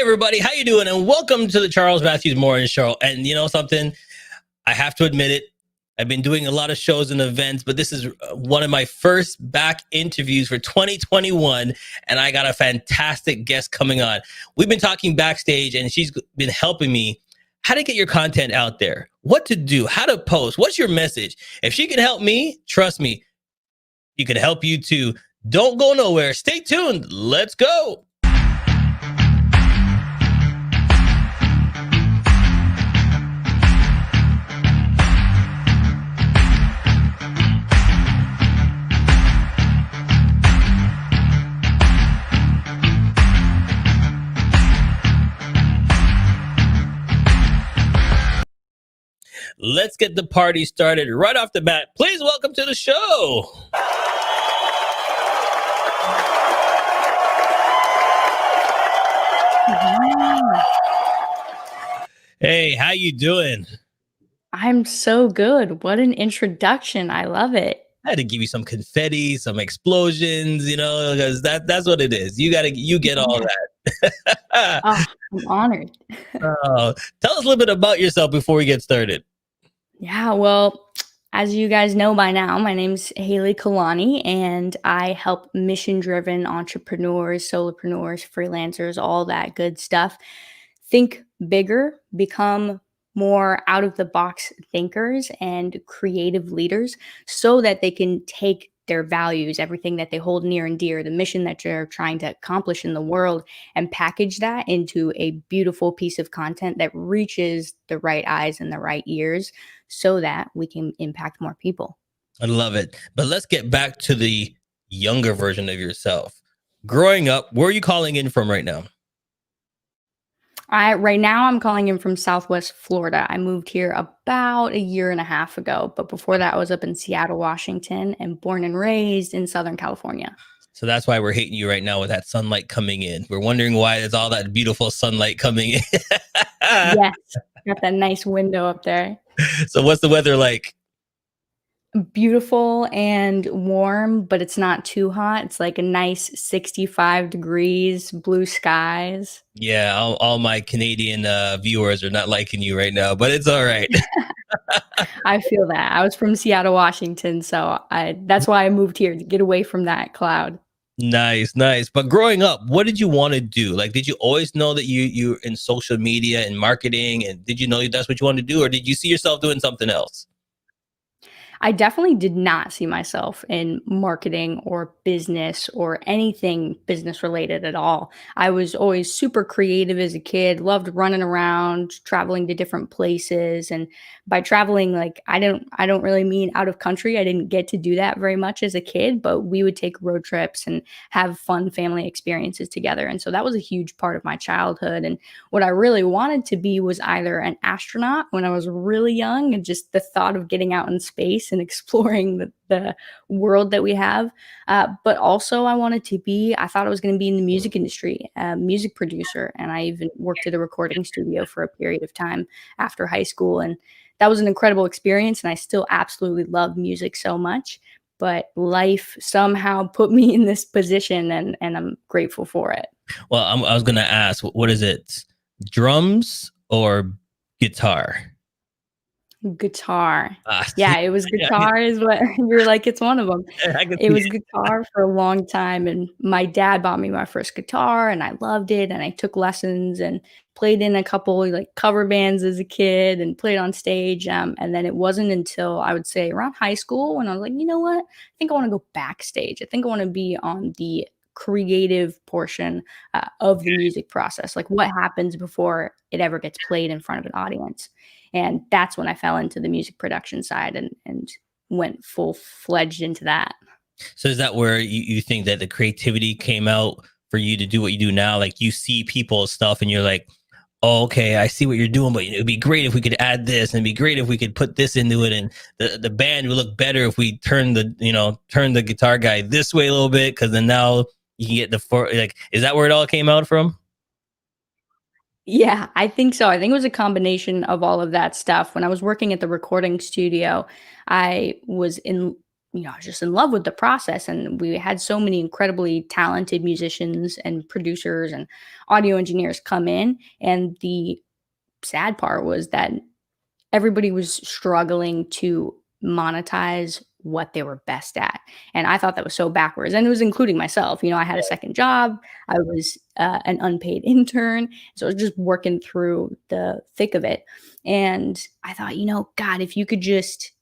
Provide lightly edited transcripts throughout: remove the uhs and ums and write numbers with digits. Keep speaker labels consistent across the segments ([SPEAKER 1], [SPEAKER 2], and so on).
[SPEAKER 1] everybody, how you doing? And welcome to the Charles Matthews Morning Show. And you know something? I have to admit it. I've been doing a lot of shows and events, but this is one of my first back interviews for 2021, and I got a fantastic guest coming on. We've been talking backstage, and she's been helping me how to get your content out there, what to do, how to post, what's your message. If she can help me, trust me, you can help you too. Don't go nowhere. Stay tuned. Let's go. Let's get the party started right off the bat. Please welcome to the show. Hey, how you doing?
[SPEAKER 2] I'm so good. What an introduction. I love it.
[SPEAKER 1] I had to give you some confetti, some explosions, because that's what it is. You get all that.
[SPEAKER 2] Oh, I'm honored.
[SPEAKER 1] Tell us a little bit about yourself before we get started.
[SPEAKER 2] Yeah, well, as you guys know by now, my name's Haylee Kalani, and I help mission-driven entrepreneurs, solopreneurs, freelancers, all that good stuff think bigger, become more out-of-the-box thinkers and creative leaders so that they can take their values, everything that they hold near and dear, the mission that you're trying to accomplish in the world, and package that into a beautiful piece of content that reaches the right eyes and the right ears so that we can impact more people.
[SPEAKER 1] I love it. But let's get back to the younger version of yourself. Growing up, where are you calling in from right now?
[SPEAKER 2] Right now I'm calling in from Southwest Florida. I moved here about a year and a half ago, but before that I was up in Seattle, Washington, and born and raised in Southern California.
[SPEAKER 1] So that's why we're hating you right now with that sunlight coming in. We're wondering why there's all that beautiful sunlight coming in.
[SPEAKER 2] Yes, got that nice window up there.
[SPEAKER 1] So what's the weather like?
[SPEAKER 2] Beautiful and warm, but it's not too hot. It's like a nice 65 degrees, blue skies.
[SPEAKER 1] Yeah, all my Canadian viewers are not liking you right now, but it's all right.
[SPEAKER 2] I feel that. I was from Seattle, Washington, so that's why I moved here, to get away from that cloud.
[SPEAKER 1] Nice. But growing up, what did you want to do? Like, did you always know that you're in social media and marketing, and did you know that's what you wanted to do, or did you see yourself doing something else?
[SPEAKER 2] I definitely did not see myself in marketing or business or anything business related at all. I was always super creative as a kid, loved running around, traveling to different places. And by traveling, like I don't really mean out of country. I didn't get to do that very much as a kid, but we would take road trips and have fun family experiences together. And so that was a huge part of my childhood. And what I really wanted to be was either an astronaut when I was really young, and just the thought of getting out in space and exploring the world that we have. But also I thought I was going to be in the music industry, a music producer. And I even worked at a recording studio for a period of time after high school. And that was an incredible experience. And I still absolutely love music so much. But life somehow put me in this position, and I'm grateful for it.
[SPEAKER 1] Well, I was going to ask, what is it? Drums or guitar?
[SPEAKER 2] Guitar. Yeah, it was guitar is what you're like, it's one of them. It was guitar for a long time, and my dad bought me my first guitar, and I loved it, and I took lessons and played in a couple like cover bands as a kid and played on stage. And then it wasn't until I would say around high school when I was like, you know what? I think I want to go backstage. I think I want to be on the creative portion of the music process. Like what happens before it ever gets played in front of an audience. And that's when I fell into the music production side and went full-fledged into that.
[SPEAKER 1] So is that where you think that the creativity came out for you to do what you do now? Like you see people's stuff and you're like, oh, okay, I see what you're doing, but it would be great if we could add this, and it'd be great if we could put this into it, and the band would look better if we turn the guitar guy this way a little bit, because then now you can get is that where it all came out from?
[SPEAKER 2] Yeah, I think so. I think it was a combination of all of that stuff. When I was working at the recording studio, I was in I was just in love with the process. And we had so many incredibly talented musicians and producers and audio engineers come in. And the sad part was that everybody was struggling to monetize what they were best at. And I thought that was so backwards. And it was including myself. I had a second job, I was an unpaid intern. So I was just working through the thick of it. And I thought, God, if you could just,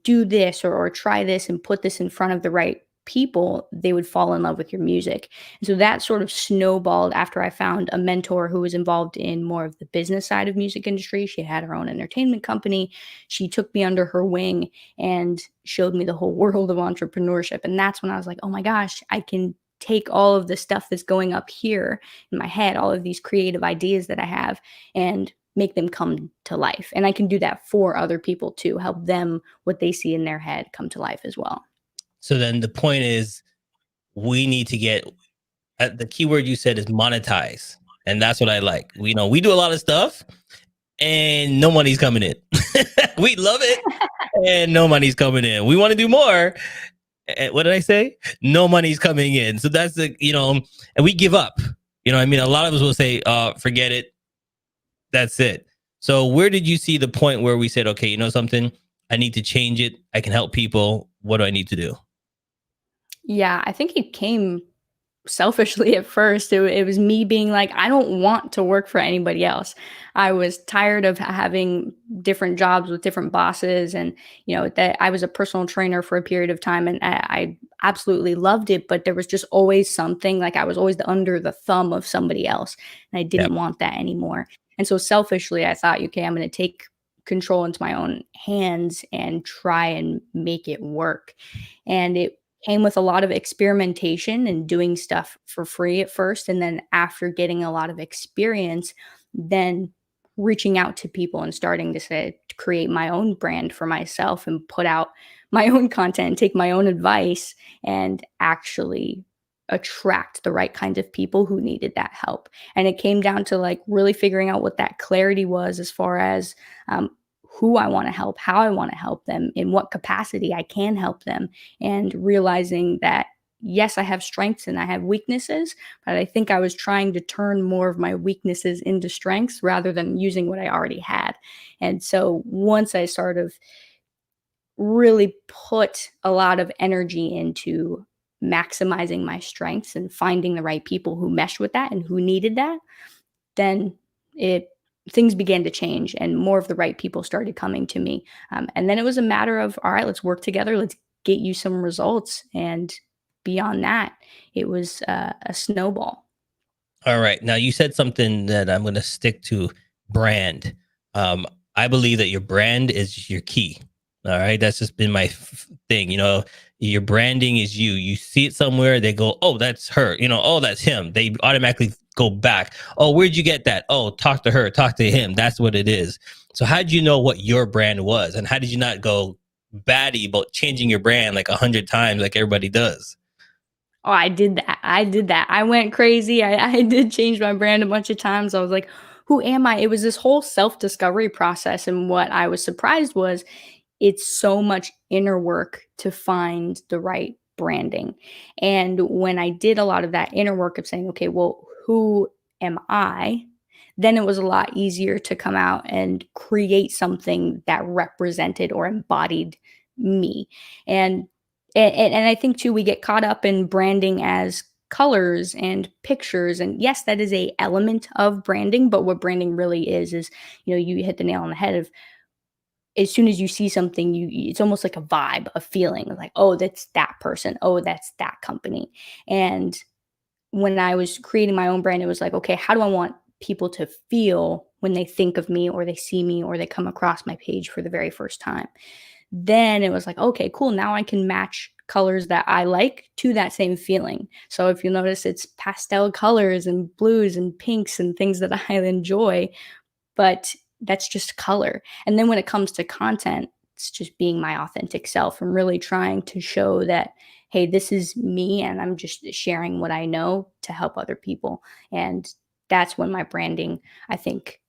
[SPEAKER 2] do this or try this and put this in front of the right people, they would fall in love with your music. And so that sort of snowballed after I found a mentor who was involved in more of the business side of music industry. She had her own entertainment company. She took me under her wing and showed me the whole world of entrepreneurship. And that's when I was like, oh my gosh, I can take all of the stuff that's going up here in my head, all of these creative ideas that I have, and make them come to life. And I can do that for other people too, help them what they see in their head come to life as well.
[SPEAKER 1] So then the point is, we need to get the keyword you said is monetize. And that's what I like. We do a lot of stuff and no money's coming in. We love it and no money's coming in. We want to do more. What did I say? No money's coming in. So that's and we give up. A lot of us will say, forget it. That's it. So where did you see the point where we said, okay, something, I need to change it. I can help people. What do I need to do?
[SPEAKER 2] Yeah, I think it came selfishly at first. It was me being like, I don't want to work for anybody else. I was tired of having different jobs with different bosses. And, that I was a personal trainer for a period of time, and I absolutely loved it. But there was just always something, like I was always under the thumb of somebody else. And I
[SPEAKER 1] Yeah.
[SPEAKER 2] didn't want that anymore. And so selfishly, I thought, okay, I'm going to take control into my own hands and try and make it work. And it came with a lot of experimentation and doing stuff for free at first, and then after getting a lot of experience, then reaching out to people and starting to say to create my own brand for myself and put out my own content and take my own advice and actually attract the right kind of people who needed that help. And it came down to like really figuring out what that clarity was as far as um, who I want to help, how I want to help them, in what capacity I can help them, and realizing that yes, I have strengths and I have weaknesses, but I think I was trying to turn more of my weaknesses into strengths rather than using what I already had. And so once I sort of really put a lot of energy into maximizing my strengths and finding the right people who meshed with that and who needed that, then it things began to change and more of the right people started coming to me. And then it was a matter of, all right, let's work together. Let's get you some results. And beyond that, it was a snowball.
[SPEAKER 1] All right. Now you said something that I'm going to stick to: brand. Um, I believe that your brand is your key. All right. That's just been my thing. Your branding is you. You see it somewhere, they go, oh, that's her. Oh, that's him. They automatically go back. Oh, where'd you get that? Oh, talk to her, talk to him. That's what it is. So how did you know what your brand was? And how did you not go batty about changing your brand like 100 times like everybody does?
[SPEAKER 2] Oh, I did that. I did that. I went crazy. I did change my brand a bunch of times. I was like, who am I? It was this whole self discovery process. And what I was surprised was it's so much inner work to find the right branding. And when I did a lot of that inner work of saying, okay, well, who am I? Then it was a lot easier to come out and create something that represented or embodied me. And and I think too we get caught up in branding as colors and pictures, and yes, that is a element of branding, but what branding really is you hit the nail on the head of as soon as you see something, it's almost like a vibe, a feeling like, oh, that's that person. Oh, that's that company. And when I was creating my own brand, it was like, okay, how do I want people to feel when they think of me or they see me or they come across my page for the very first time? Then it was like, okay, cool. Now I can match colors that I like to that same feeling. So if you notice, it's pastel colors and blues and pinks and things that I enjoy, but that's just color. And then when it comes to content, it's just being my authentic self and really trying to show that, hey, this is me and I'm just sharing what I know to help other people. And that's when my branding, I think,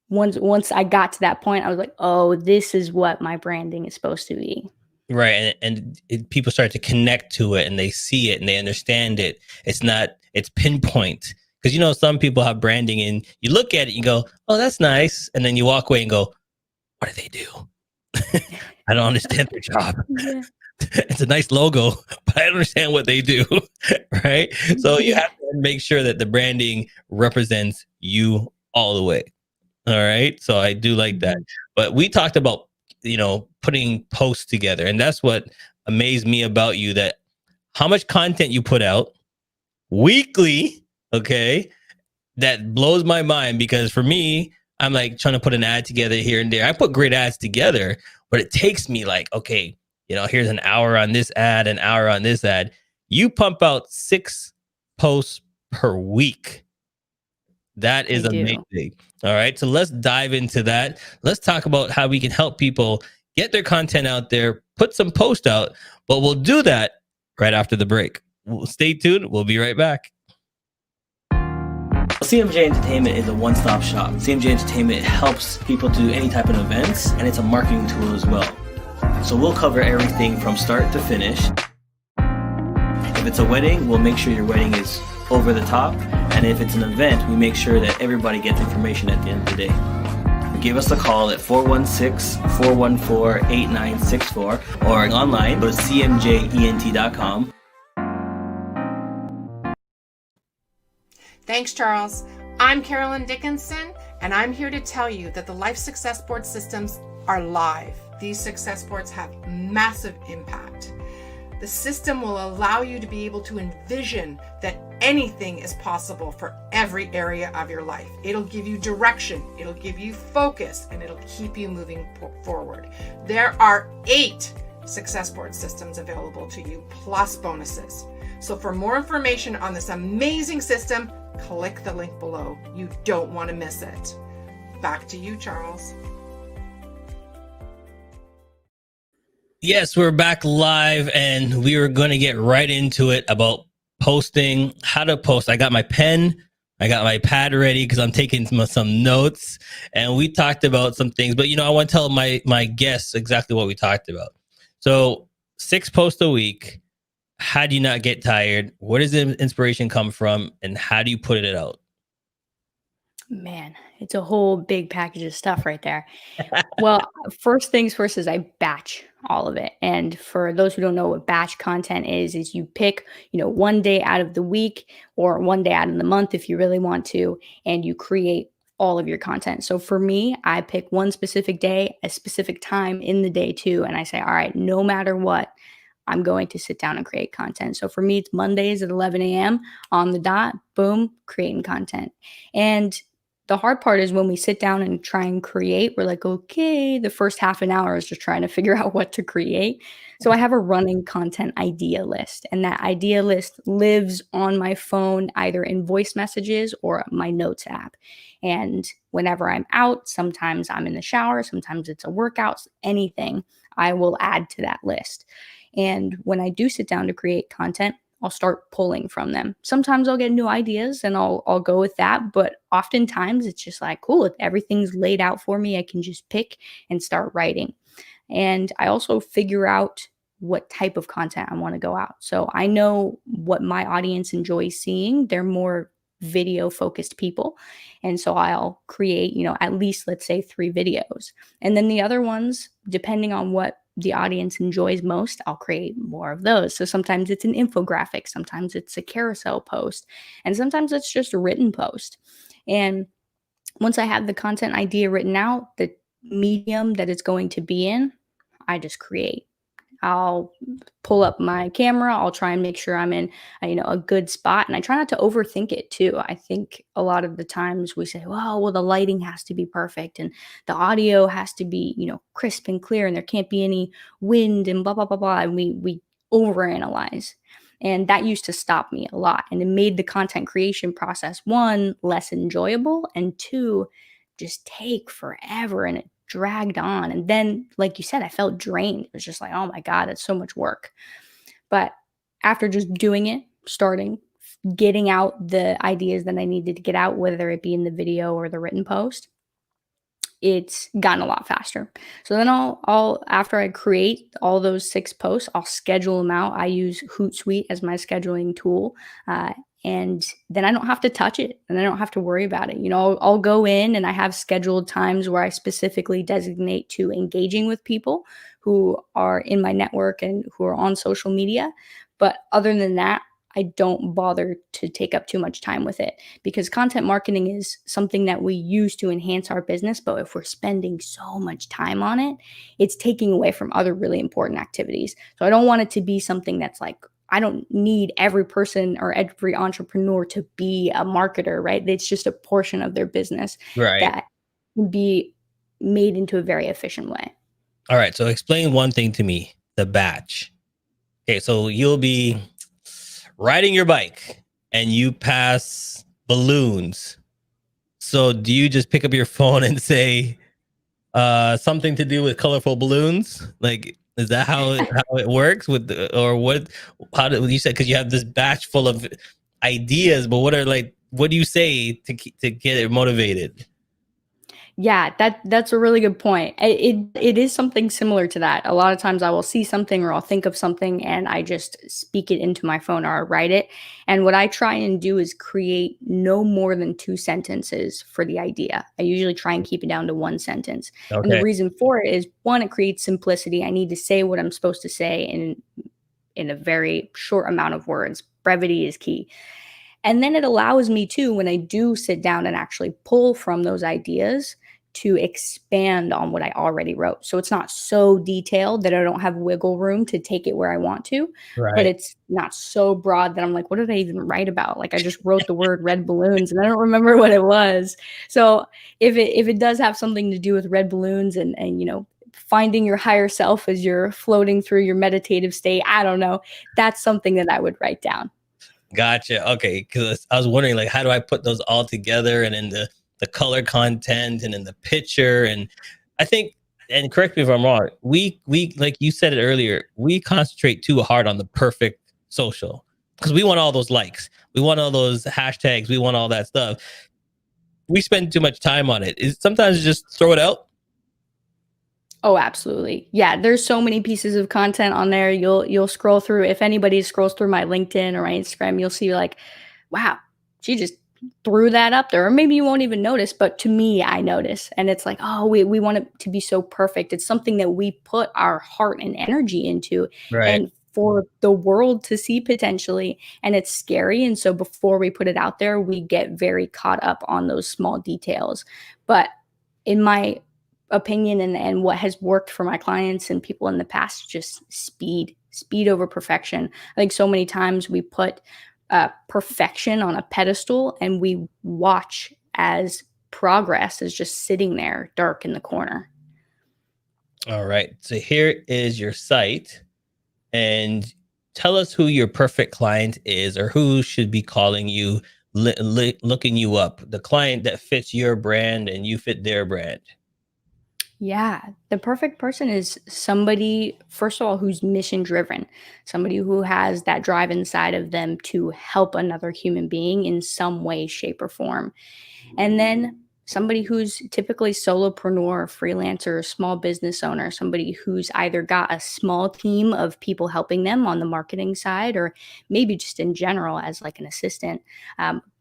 [SPEAKER 2] once I got to that point, I was like, oh, this is what my branding is supposed to be.
[SPEAKER 1] Right. People start to connect to it and they see it and they understand it. It's pinpoint. Because, some people have branding and you look at it, you go, oh, that's nice. And then you walk away and go, what do they do? I don't understand their job.
[SPEAKER 2] Yeah.
[SPEAKER 1] It's a nice logo, but I don't understand what they do. Right. So you
[SPEAKER 2] Yeah.
[SPEAKER 1] have to make sure that the branding represents you all the way. All right. So I do like that.
[SPEAKER 2] Mhm.
[SPEAKER 1] But we talked about, putting posts together. And that's what amazed me about you, that how much content you put out weekly. Okay. That blows my mind, because for me, I'm like trying to put an ad together here and there. I put great ads together, but it takes me like, okay, here's an hour on this ad, an hour on this ad. You pump out 6 posts per week. That
[SPEAKER 2] I
[SPEAKER 1] is
[SPEAKER 2] do.
[SPEAKER 1] amazing. All right. So let's dive into that. Let's talk about how we can help people get their content out there, put some post out, but we'll do that right after the break. Stay tuned. We'll be right back. CMJ Entertainment is a one-stop shop. CMJ Entertainment helps people do any type of events, and it's a marketing tool as well. So we'll cover everything from start to finish. If it's a wedding, we'll make sure your wedding is over the top. And if it's an event, we make sure that everybody gets information at the end of the day. Give us a call at 416-414-8964 or online, go to cmjent.com.
[SPEAKER 3] Thanks, Charles. I'm Carolyn Dickinson, and I'm here to tell you that the Life Success Board systems are live. These success boards have massive impact. The system will allow you to be able to envision that anything is possible for every area of your life. It'll give you direction, it'll give you focus, and it'll keep you moving forward. There are 8 success board systems available to you, plus bonuses. So for more information on this amazing system, click the link below. You don't want to miss it. Back to you, Charles.
[SPEAKER 1] Yes, we're back live, and we were going to get right into it about posting, how to post. I got my pen, I got my pad ready because I'm taking some notes, and we talked about some things. But I want to tell my guests exactly what we talked about. So 6 posts a week. How do you not get tired? Where does the inspiration come from, and how do you put it out?
[SPEAKER 2] Man, it's a whole big package of stuff right there. Well, first things first is I batch all of it. And for those who don't know what batch content is you pick, one day out of the week or one day out of the month if you really want to, and you create all of your content. So for me, I pick one specific day, a specific time in the day too, and I say, all right, no matter what, I'm going to sit down and create content. So for me, it's Mondays at 11 a.m. on the dot, boom, creating content. And the hard part is when we sit down and try and create, we're like, okay, the first half an hour is just trying to figure out what to create. So I have a running content idea list, and that idea list lives on my phone, either in voice messages or my notes app. And whenever I'm out, sometimes I'm in the shower, sometimes it's a workout, anything, I will add to that list. And when I do sit down to create content, I'll start pulling from them. Sometimes I'll get new ideas and I'll go with that, but oftentimes it's just like, cool, if everything's laid out for me, I can just pick and start writing. And I also figure out what type of content I want to go out. So I know what my audience enjoys seeing. They're more video focused people. And so I'll create, at least let's say 3 videos. And then the other ones, depending on what the audience enjoys most, I'll create more of those. So sometimes it's an infographic, sometimes it's a carousel post, and sometimes it's just a written post. And once I have the content idea written out, the medium that it's going to be in, I just create. I'll pull up my camera. I'll try and make sure I'm in, a good spot. And I try not to overthink it too. I think a lot of the times we say, well, the lighting has to be perfect and the audio has to be, crisp and clear and there can't be any wind and blah, blah, blah, blah. And we overanalyze. And that used to stop me a lot. And it made the content creation process, 1, less enjoyable, and 2, just take forever. And it dragged on. And then, like you said, I felt drained. It was just like, oh my God, it's so much work. But after just doing it, starting, getting out the ideas that I needed to get out, whether it be in the video or the written post, it's gotten a lot faster. So then I'll after I create all those 6 posts, I'll schedule them out. I use Hootsuite as my scheduling tool, uh, and then I don't have to touch it, and I don't have to worry about it. I'll go in and I have scheduled times where I specifically designate to engaging with people who are in my network and who are on social media. But other than that, I don't bother to take up too much time with it, because content marketing is something that we use to enhance our business. But if we're spending so much time on it, it's taking away from other really important activities. So I don't want it to be something that's like, I don't need every person or every entrepreneur to be a marketer, right? It's just a portion of their business
[SPEAKER 1] Right.
[SPEAKER 2] that can be made into a very efficient way.
[SPEAKER 1] All right. So explain one thing to me, the batch. Okay. So you'll be riding your bike and you pass balloons. So do you just pick up your phone and say something to do with colorful balloons? Like, is that how it works with or what? How do you said, because you have this batch full of ideas, but what do you say to get it motivated?
[SPEAKER 2] Yeah, that's a really good point. It is something similar to that. A lot of times I will see something or I'll think of something and I just speak it into my phone or I write it. And what I try and do is create no more than 2 sentences for the idea. I usually try and keep it down to 1 sentence. And the
[SPEAKER 1] Okay.
[SPEAKER 2] reason for it is, one, it creates simplicity. I need to say what I'm supposed to say in a very short amount of words. Brevity is key. And then it allows me to, when I do sit down and actually pull from those ideas, to expand on what I already wrote. So it's not so detailed that I don't have wiggle room to take it where I want to, but
[SPEAKER 1] Right.
[SPEAKER 2] it's not so broad that I'm like, what did I even write about? Like, I just wrote the word red balloons and I don't remember what it was. So if it does have something to do with red balloons and finding your higher self as you're floating through your meditative state, I don't know, that's something that I would write down.
[SPEAKER 1] Gotcha. Okay, because I was wondering, like, how do I put those all together, and in the color content, and in the picture, and I think, and correct me if I'm wrong, we like you said it earlier, we concentrate too hard on the perfect social because we want all those likes, we want all those hashtags, we want all that stuff. We spend too much time on it. Is sometimes just throw it out.
[SPEAKER 2] Oh, absolutely. Yeah, there's so many pieces of content on there. You'll scroll through. If anybody scrolls through my LinkedIn or my Instagram, you'll see like, wow, she just threw that up there. Or maybe you won't even notice, but to me, I notice. And it's like, oh, we want it to be so perfect. It's something that we put our heart and energy into,
[SPEAKER 1] Right.
[SPEAKER 2] and for the world to see potentially. And it's scary. And so before we put it out there, we get very caught up on those small details. But in my opinion, and what has worked for my clients and people in the past, just speed over perfection. I think so many times we put perfection on a pedestal and we watch as progress is just sitting there dark in the corner.
[SPEAKER 1] All right. So here is your site, and tell us who your perfect client is, or who should be calling you, looking you up. The client that fits your brand and you fit their brand.
[SPEAKER 2] Yeah, the perfect person is somebody, first of all, who's mission driven, somebody who has that drive inside of them to help another human being in some way, shape, or form. And then somebody who's typically solopreneur, freelancer, small business owner, somebody who's either got a small team of people helping them on the marketing side, or maybe just in general as like an assistant,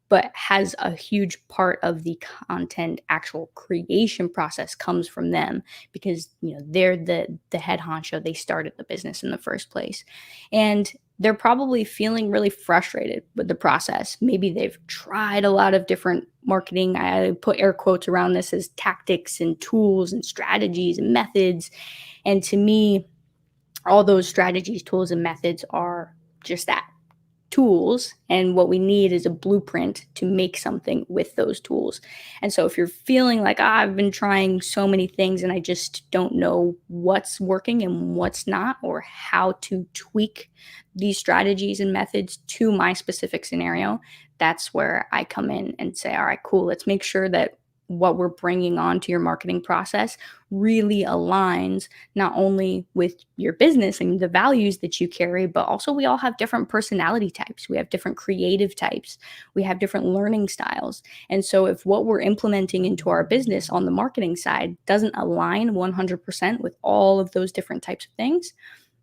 [SPEAKER 2] but has a huge part of the content actual creation process comes from them, because they're the head honcho. They started the business in the first place, and they're probably feeling really frustrated with the process. Maybe they've tried a lot of different marketing. I put air quotes around this as tactics and tools and strategies and methods. And to me, all those strategies, tools, and methods are just that, tools. And what we need is a blueprint to make something with those tools. And so if you're feeling like, I've been trying so many things and I just don't know what's working and what's not, or how to tweak these strategies and methods to my specific scenario, that's where I come in and say, all right, cool, let's make sure that what we're bringing onto your marketing process really aligns not only with your business and the values that you carry, but also we all have different personality types. We have different creative types. We have different learning styles. And so if what we're implementing into our business on the marketing side doesn't align 100% with all of those different types of things,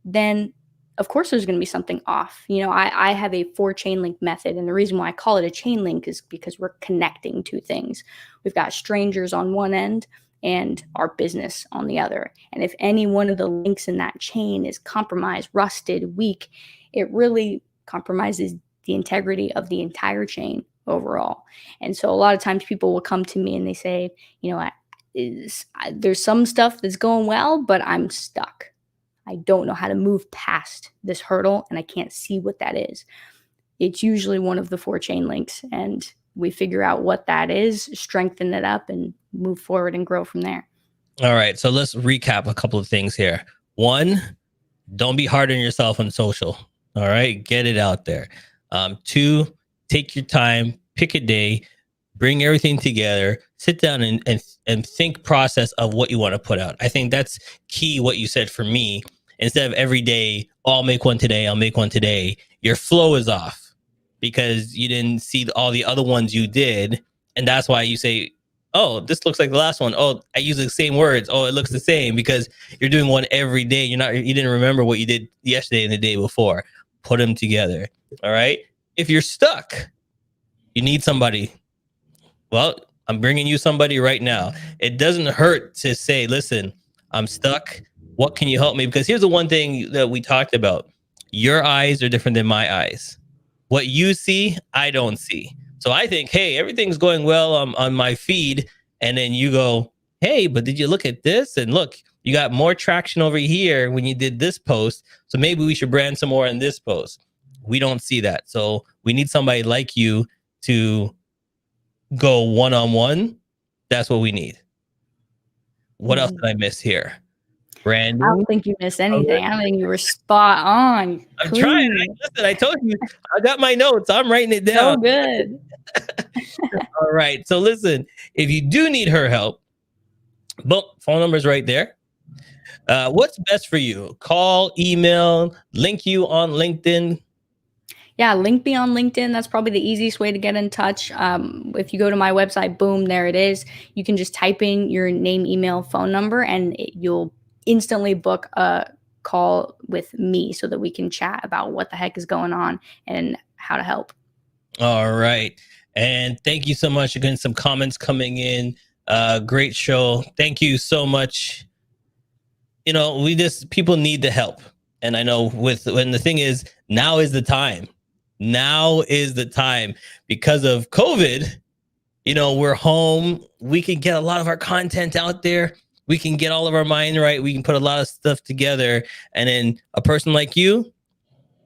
[SPEAKER 2] then of course there's going to be something off. I have a 4-chain link method, and the reason why I call it a chain link is because we're connecting two things. We've got strangers on one end and our business on the other. And if any one of the links in that chain is compromised, rusted, weak, it really compromises the integrity of the entire chain overall. And so a lot of times people will come to me and they say, there's some stuff that's going well, but I'm stuck. I don't know how to move past this hurdle, and I can't see what that is. It's usually one of the 4 chain links, and we figure out what that is, strengthen it up, and move forward and grow from there.
[SPEAKER 1] All right. So let's recap a couple of things here. 1, don't be hard on yourself on social. All right. Get it out there. 2, take your time, pick a day, bring everything together, sit down and think process of what you want to put out. I think that's key. What you said for me, instead of every day, I'll make one today, I'll make one today. Your flow is off because you didn't see all the other ones you did. And that's why you say, oh, this looks like the last one. Oh, I use the same words. Oh, it looks the same, because you're doing one every day. You didn't remember what you did yesterday and the day before. Put them together. All right. If you're stuck, you need somebody. Well, I'm bringing you somebody right now. It doesn't hurt to say, listen, I'm stuck. What can you help me? Because here's the one thing that we talked about. Your eyes are different than my eyes. What you see, I don't see. So I think, hey, everything's going well on my feed. And then you go, hey, but did you look at this? And look, you got more traction over here when you did this post. So maybe we should brand some more in this post. We don't see that. So we need somebody like you to go one-on-one. That's what we need. What else did I miss here? Branding.
[SPEAKER 2] I don't think you missed anything. I don't think you were spot on.
[SPEAKER 1] I'm trying. Listen, I told you, I got my notes. I'm writing it down.
[SPEAKER 2] So good.
[SPEAKER 1] All right. So listen, if you do need her help, boom, phone number's right there. What's best for you? Call, email, link you on LinkedIn.
[SPEAKER 2] Yeah, link me on LinkedIn. That's probably the easiest way to get in touch. If you go to my website, boom, there it is. You can just type in your name, email, phone number, and you'll instantly book a call with me so that we can chat about what the heck is going on and how to help.
[SPEAKER 1] All right. And thank you so much. Again, some comments coming in. Great show. Thank you so much. People need the help. And I know when the thing is, now is the time. Now is the time because of COVID. We're home. We can get a lot of our content out there. We can get all of our mind right. We can put a lot of stuff together. And then a person like you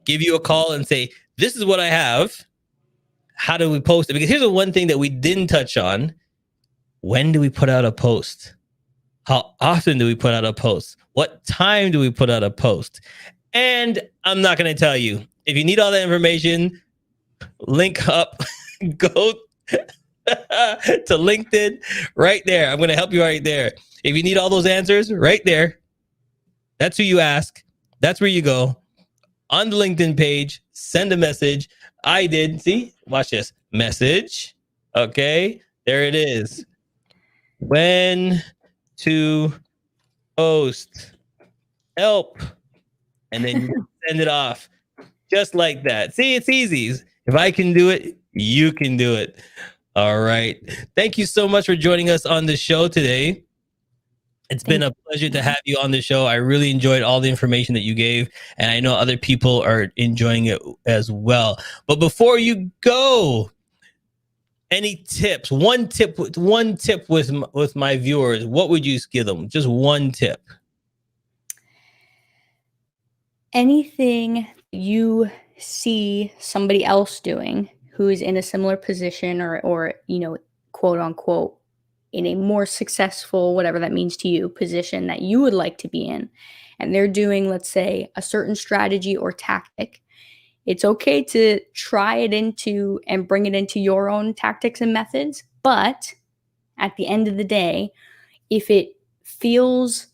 [SPEAKER 1] give you a call and say, this is what I have. How do we post it? Because here's the one thing that we didn't touch on. When do we put out a post? How often do we put out a post? What time do we put out a post? And I'm not going to tell you. If you need all that information, link up, go to LinkedIn right there. I'm going to help you right there. If you need all those answers right there, that's who you ask. That's where you go. On the LinkedIn page, send a message. I did. See, watch this message. Okay, there it is. When to post, help. And then you send it off just like that. See, it's easy. If I can do it, you can do it. All right. Thank you so much for joining us on the show today. It's been a pleasure to have you on the show. I really enjoyed all the information that you gave, and I know other people are enjoying it as well. But before you go, any tips? One tip with my viewers. What would you give them? Just one tip.
[SPEAKER 2] Anything you see somebody else doing who is in a similar position or quote unquote in a more successful, whatever that means to you, position that you would like to be in, and they're doing, let's say, a certain strategy or tactic, it's okay to try it into and bring it into your own tactics and methods, but at the end of the day, if it feels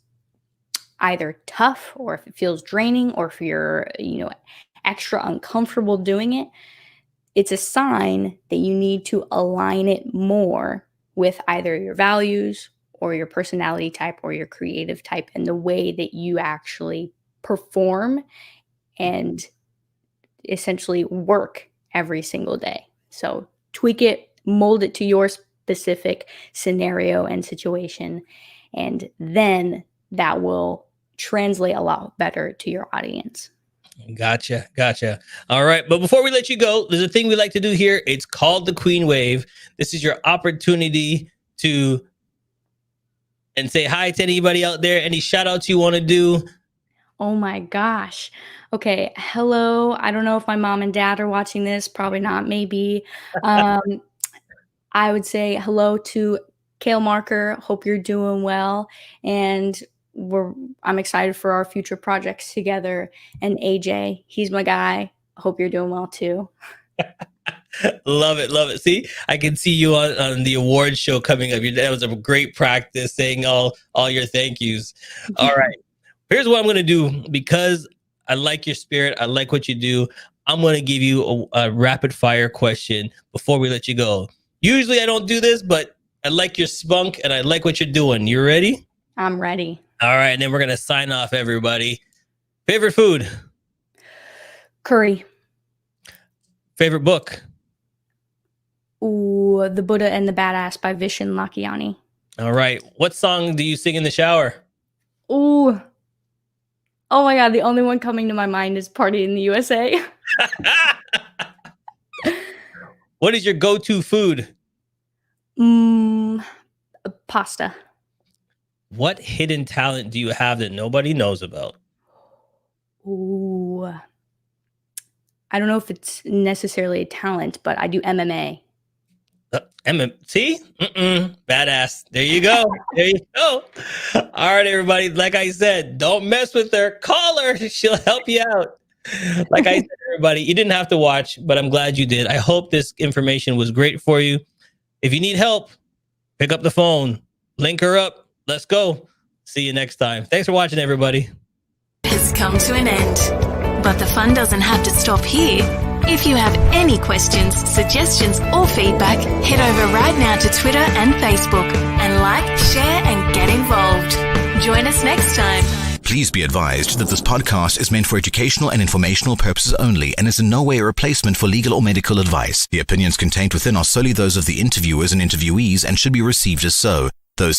[SPEAKER 2] either tough or if it feels draining or if you're, extra uncomfortable doing it, it's a sign that you need to align it more with either your values or your personality type or your creative type and the way that you actually perform and essentially work every single day. So tweak it, mold it to your specific scenario and situation, and then that will translate a lot better to your audience.
[SPEAKER 1] Gotcha. All right. But before we let you go, there's a thing we like to do here. It's called the Queen Wave. This is your opportunity to and say hi to anybody out there. Any shout outs you want to do?
[SPEAKER 2] Oh my gosh. Okay. Hello. I don't know if my mom and dad are watching this. Probably not. Maybe. I would say hello to Kale Marker. Hope you're doing well. And I'm excited for our future projects together. And AJ, he's my guy. Hope you're doing well too.
[SPEAKER 1] Love it. See, I can see you on the awards show coming up. That was a great practice saying all your thank yous. All right. Here's what I'm going to do because I like your spirit. I like what you do. I'm going to give you a rapid fire question before we let you go. Usually I don't do this, but I like your spunk and I like what you're doing. You ready?
[SPEAKER 2] I'm ready.
[SPEAKER 1] All right. And then we're going to sign off, everybody. Favorite food?
[SPEAKER 2] Curry.
[SPEAKER 1] Favorite book?
[SPEAKER 2] Ooh, The Buddha and the Badass by Vishen Lakhiani.
[SPEAKER 1] All right. What song do you sing in the shower?
[SPEAKER 2] Ooh. Oh my God. The only one coming to my mind is Party in the USA.
[SPEAKER 1] What is your go-to food?
[SPEAKER 2] Pasta.
[SPEAKER 1] What hidden talent do you have that nobody knows about?
[SPEAKER 2] Ooh. I don't know if it's necessarily a talent, but I do MMA.
[SPEAKER 1] See? Badass. There you go. All right, everybody. Like I said, don't mess with her. Call her. She'll help you out. Like I said, everybody, you didn't have to watch, but I'm glad you did. I hope this information was great for you. If you need help, pick up the phone, link her up. Let's go. See you next time. Thanks for watching, everybody.
[SPEAKER 4] Has come to an end, but the fun doesn't have to stop here. If you have any questions, suggestions, or feedback, head over right now to Twitter and Facebook and like, share, and get involved. Join us next time.
[SPEAKER 5] Please be advised that this podcast is meant for educational and informational purposes only and is in no way a replacement for legal or medical advice. The opinions contained within are solely those of the interviewers and interviewees and should be received as so. Those